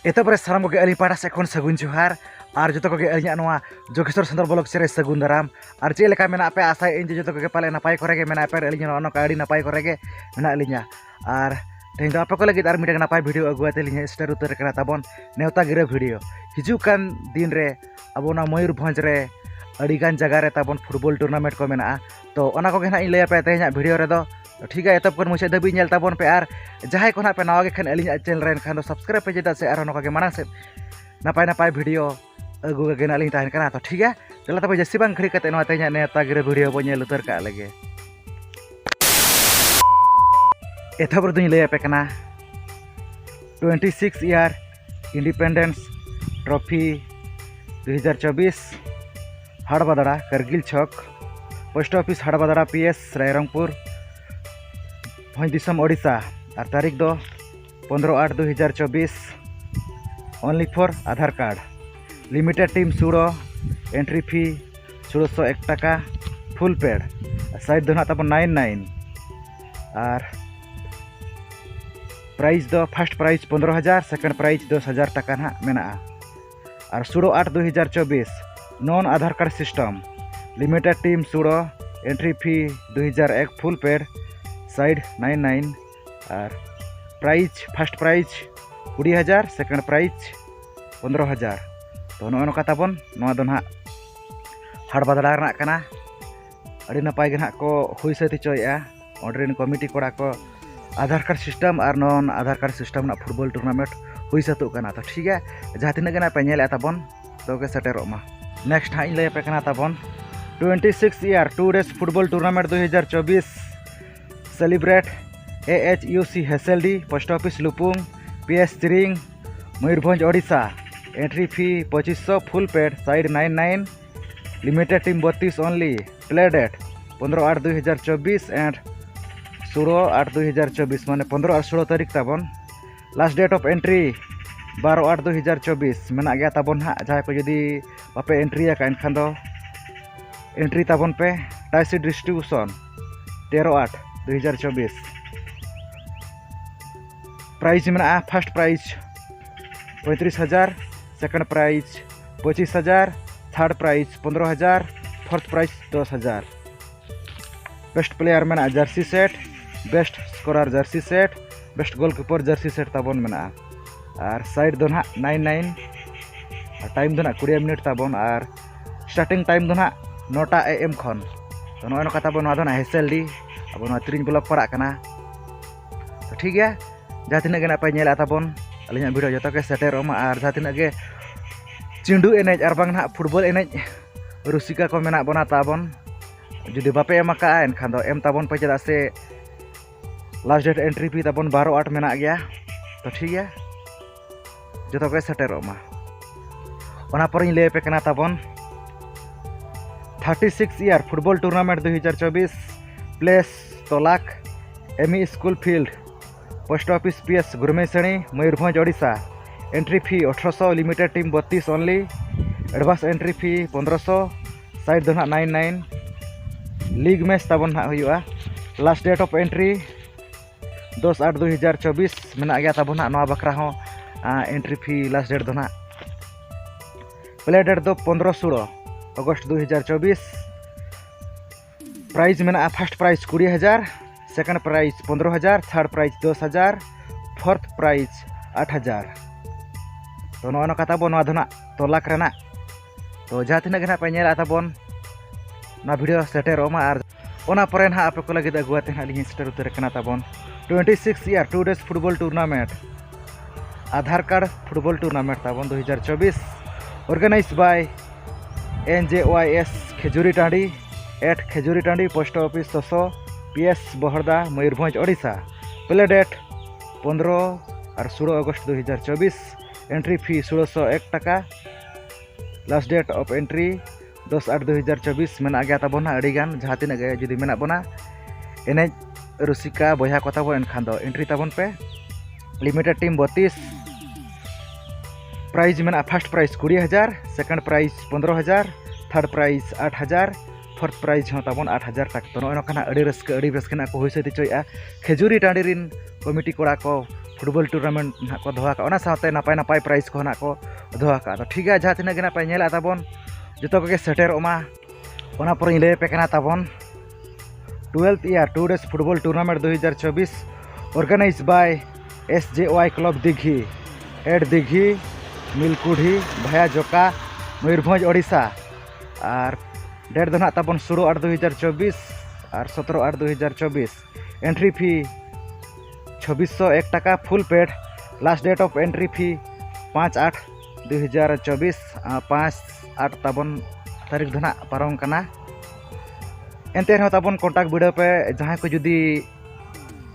एतपरे साराम को अली पाड़ा से सगुन जोहार और जो को अलिया जोगेश्वर सुंदर ब्लॉक से सगुन दाराम और चे लेका मेना पे आशा इन जो को पाले नपाय करे मेना पे अलिया नका नपाय करे मेना अलिया और तेज आप को लगे मिटे नपाय वीडियो अगुआते लिया स्टार उतर करना ताबन नेवता गिरा वीडियो हिजुकान दिन रे अब मयूरभंज रे अड़ीगान जगह रे ताबन फुटबॉल टूर्नामेंट को मेना तो ओना को ना लैया पे तेज वीडियो रे दो ठीक है एतब मुझे दबी नेल ताबन पे और जहां को ना पे नवा खान अली चैनल रे खान सब्सक्राइब पे चेदा से और नका मांग से नपाय नपाय वीडियो अगु के नाली तहन कना तो ठीक है चला तब जैसे बांग खड़ी कते तेज नेता गिरा वीडियो बो नेल उतर का लगे एतब रे लैया पे कना 26 year independence trophy 2024 Harbadara Kargil छक post office Harbadara PS Rairangpur Bhanj दिसम ओडिशा और तारीख दो 15/8/2024 only for Aadhaar card limited team सुड़ो एंट्री फी 1601 टाका फुल पेड साइड दो तब 99 और प्राइज दो फर्स्ट प्राइज 15,000 सेकंड प्राइज 10,000 टाका ना मेना और 16/8/2024 non Aadhaar card system limited team सुड़ो entry fee 2001 full paid side 99 और prize first prize 20,000 second prize 15,000 तो नौका ताबन हाड़बादड़ा अड़ी नपाय को हुई सती चोया ऑर्डर कमिटी कोड़ा को आधार कार्ड सिस्टम और नॉन आधार कार्ड सिस्टम ना फुटबॉल टूर्नामेंट हुई सतुक तो ठीक है जहाँ तीन पे नेल ताबन तो सेटेरमा नेक्स्ट हाँ लैया पे ताबन 26 year 2 days football tournament 2024 celebrate AHUC Heseldi post office Lupung PS Chiring Mayurbhanj Odisha entry fee 2500 full paid side 99 limited team 32 only play date 15/8/2024 and 16/8/2024 माने 15 और 16 तारीख ताबन लास्ट डेट ऑफ एंट्री 12/8/2024 मेना गया ताबन हाँ जहाँ को जुदी बापे एंट्री एनखान दो एंट्री ताबन पे टाइसी डिस्ट्रीब्यूशन 13/8/2024 प्राइज में first prize 35,000 second prize 25,000 third prize 15,000 fourth prize 10,000 best player में jersey set best scorer jersey set best goalkeeper jersey set ताबन में और साइड दो ना 99 टाइम दो ना 20 मिनट ताबन और स्टार्टिंग टाइम दो ना 9टा AM खन तो नौका ताबन हेसेलडी अब 3 ब्लॉक पड़ा तो ठीक है जहाँ तीन पे नेला ताबन अली वीडियो जो के सेटेरमा और जहाँ तीन गे चिंडू एनेज और बांग फुटबॉल एनेज रुसिका को मेना बना ताबन जुदी बापे एमका एनखान दो एम ताबन पे चेदा से लास्ट डेट एंट्री फी ताबन 12/8 मेना गया तो ठीक है जो के सेटेरमा ओना पर लैया पे ताबन 36 year football tournament 2024 place Tolak ME school field post office PS Gorumahisani Mayurbhanj Odisha entry fee 1800 limited team 32 only advance entry fee 1500 side दो 99 लीग मैच ताबन हुआ लास्ट डेट ऑफ एंट्री 10/8/2024 मेना गया ताबन नवा बखरा हो एंट्री फी लास्ट डेट दो प्ले डेट दो 15/16 अगस्त 2024 प्राइज में first prize 20,000 second prize 15,000 third prize 10,000 fourth prize 8,000 तो नौका ताबन तोलाक रेना तो जहाँ तीन पे नेला ताबन वीडियो सेटेरमा और ओना परे ना आपे को लगे अगुआते अली स्टार उतर ताबन 26 ईयर 2 डेज फुटबॉल टूर्नामेंट आधार card football tournament ताबन 2024 organise bye NJOIS Khejuri टाँडी eight Khejuri टाँडी post office 600 PS बहरदा Mayurbhanj Odisha play date 15 और 16 अगस्त 2024 एंट्री फी 1601 टाका लास्ट डेट ऑफ एंट्री 10/8/2024 मेना गया ताबन अड़ीगान जहाँ तीन जुदी मेना बना एनेज रुसिका बया को ताबन एनखान दो एंट्री ताबन पे लिमिटेड टीम 32 प्राइज में first prize 20,000 second prize 15,000 third prize 8,000 fourth prize हो ताबन 8000 टाका तो नोना अड़ी रस्क को हुई सती चोया खेजुरी टाँडी रिन कमिटी कोड़ा को फुटबॉल टूर्नामेंट ना को दोहा का साथे नापाय नापाय प्राइज को ना को दोहा का तो ठीक है जहाँ तीना गे नापाय नेला ताबन जतो के सेटेरोमा ओना पर लय पे कना ताबन 12th year 2 days football tournament 2024 organise by SJY club Dighi at Dighi Milkudhi भाया जोका मयूरभंज ओडिशा और डेट दो ना ताबन 16/8/2024 और 17/8/2024 एंट्री फी 2601 टाका full paid last date of entry fee 5/8/2024 5/8 ताबन तारीख दो ना पारम कना एनते ताबन कॉन्टैक्ट वीडियो पे जहाँ को जुदी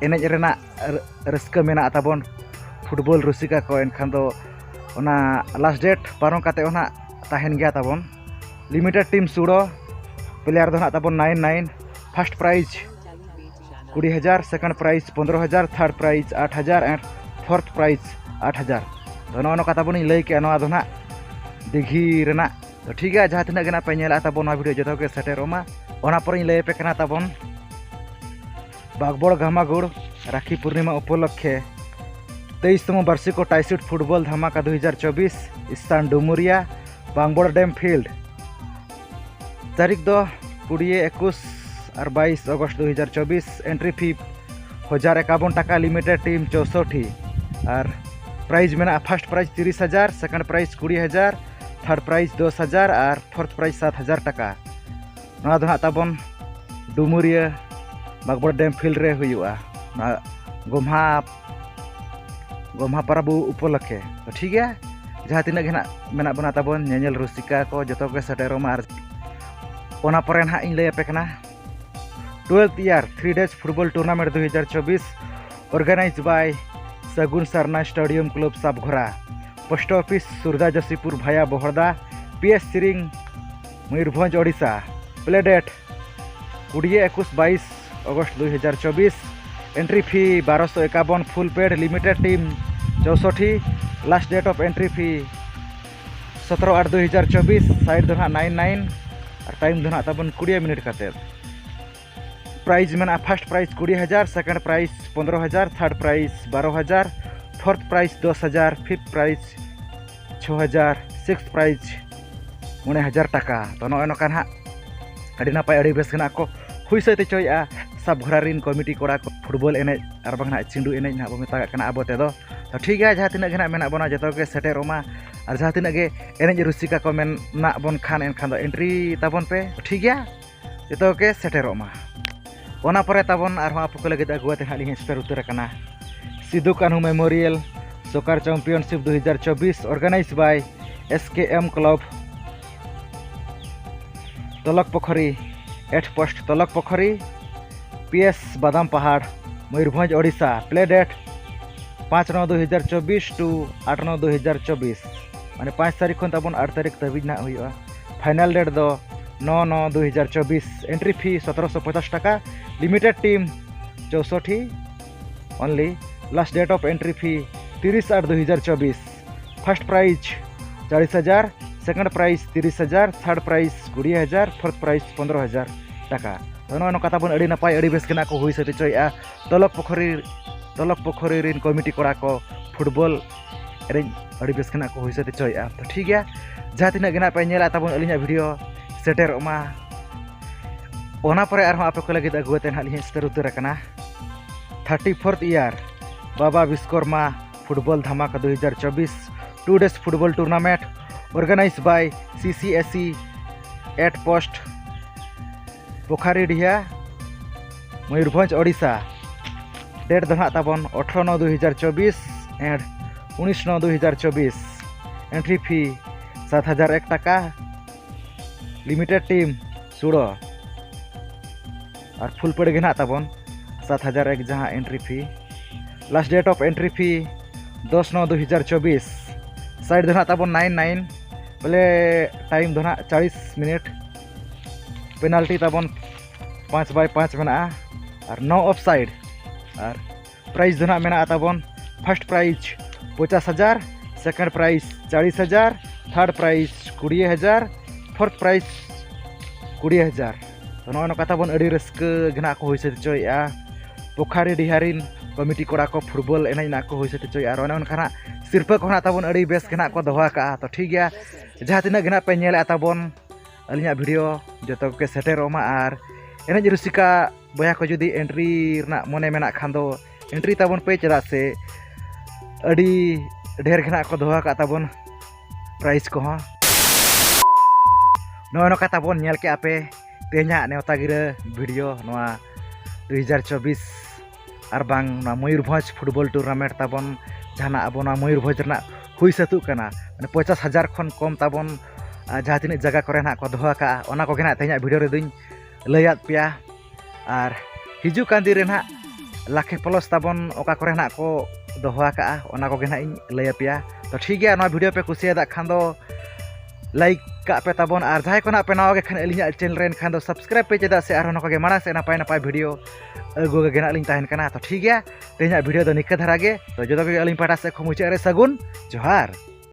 एनेज रेना रस्क मेना ताबन फुटबॉल रुसिका को एनखान दो ओना लास्ट डेट पारम काते ओना ताहेन गया ताबन लिमिटेड टीम 16 प्लेयर दो ना ताबन 99 first prize 20000 second prize 15000 third prize 8000 and fourth prize 8000 तो नोनो का ताबन लय के नोआ दो ना दिघी रेना तो ठीक है जहाँ तीना पे नेला ताबन वीडियो जो के सेटेरोमा ओना पर लय पे कना ताबन बागबड़ घामागुड़ राखी पूर्णिमा उपलक्षे 23तम वार्षिक टाइसिट फुटबॉल धमाका 2024 स्थान डुमुरिया बांगबड़ डैम फील्ड तारीख दो 20, 21 और 22 अगस्त 2024 एंट्री फी 1051 टाका लिमिटेड टीम 64 और प्राइज में first prize 30,000 second prize 20,000 third prize 10,000 और फोर्थ प्राइज 7,000 टाका ना दो ताबन डुमुरिया बागबड़ डैम फील्ड रे हुआ गोम्हा परब उपलक्षे तो ठीक है जहाँ तीना गे मेना बना ताबन नेल रुसिका को जो के सेटेरोमा और ओना पर ना इन लय पे कना 12th year 3 days football tournament 2024 organise by Sagun Sarna stadium club Sabghora post office Surda Jashipur भाया Baharda PS Chiring Mayurbhanj Odisha play date 20, 21, 22 अगस्त 2024 entry fee 1251 full paid limited team 64 last date of entry fee 17/8/2024 side दो 99 और टाइम दो ताबन 20 मिनट काते प्राइज में first prize 20,000 second prize 15,000 third prize 12,000 fourth prize 10,000 fifth prize 6,000 six prize 9,000 टाका तो नोका ना अड़ी नापाय अड़ी बेस को हुई सते चोया सब घरारिन कमिटी कोड़ा फुटबॉल एने और बांगना चिंडू एने ना बो मेता कना अब तेदो तो ठीक है जहाँ तीना गे मेना बना जो के सेटेरोमा और जहाँ तीना गे एने रुसिका को मेना बन खान एनखान दो एंट्री ताबन पे ठीक है जो के सेटेरोमा ओना परे ताबन और आप को लगे अगुआते हाली हिस्टर उतर कना Sidhu Kanhu memorial soccer championship 2024 organise by SKM club Talak Pokhari 8 post Talak Pokhari PS Badam Pahar Mayurbhanj Odisha play date 5/9/2024 to 8/9/2024 माने 5 तारीख खन ताबन 8 तारीख तबिज ना हुआ फाइनल डेट दो 9/9/2024 एंट्री फी 1750 टाका limited team 64 only last date of entry fee 30/8/2024 first prize 40,000 second prize 30,000 third prize 20,000 fourth prize 15,000 टाका तो नोका ताबन अड़ी नापाय अड़ी बेस को हुई सते चोया तलक पोखरी रिन कमिटी कोड़ा को फुटबॉल एरें अड़ी बेस को हुई सते चोया तो ठीक है जहाँ तीना गे पे नेला ताबन अलिया वीडियो सेटेरोमा ओना परे आर आप को लगे अगुआते हाली सेटर उतर कना 34th ईयर बाबा विश्वकर्मा फुटबॉल धमाका 2024 2 days football tournament organise by CCSE 8 post Pokhari Diha Mayurbhanj Odisha date दो ताबन 18/9/2024 एंड 19/9/2024 एंट्री फी 7,001 टाका लिमिटेड टीम 16 और फुल पेड गे ताबन 7,001 जहाँ entry fee last date of entry fee 10/9/2024 साइड दो ताबन 99 बोले टाइम दो 40 मिनट पेनाल्टी ताबन 5/5 में और 9 ऑफ साइड और प्राइज दो में ताबन first prize 50,000 second prize 40,000 third prize 20,000 fourth prize 20,000 तो नॉय नोका ताबन अड़ी रस्क गना को होइसे चोया पोखारी डिहारिन कमिटी कोड़ा को फुटबॉल एनज ना को होइसे चोया और ओनखाना सिरपा को ताबन अड़ी बेस गना को दोहा का तो ठीक गया जहाँ तिना गना पे नेल ताबन अलिया वीडियो जतो के सेटेरोमा आर एनज रुसिका बया को जुदी एंट्री रना मने मेना खान दो एंट्री ताबन पे चदा से अड़ी ढेर गना को दोहा का ताबन प्राइस को हाँ नॉय नोका ताबन नेल के आपे तेना नेवता गिरा वीडियो 2024 और बांग मयूरभंज फुटबॉल टूर्नामेंट ताबन जहाना अब मयूरभंज रना हुई सतु कना 50,000 खन कम ताबन जहाँ तीन जगह करे ना को दोहा का ओना को गेना तेना वीडियो रे दुई लैयात पिया और हिजू कान दिन ना लाखे प्लस ताबन ओका करे ना को दोहा का ओना को गेना इन लैया पिया तो ठीक गया ना वीडियो पे कुसिया खान दो लाइक का पे ताबन और जहाँ को ना पे नाव खान अलिया चैनल रेन खान दो सब्सक्राइब पे चेदा से आरो नका माड़ा से नपाय नपाय वीडियो अगो गेना लिंग ताहन कना तो ठीक गया तेना वीडियो दो निका धरा गे तो जतो के अलिंग पाटा से मुचाद रे सगुन जोहार।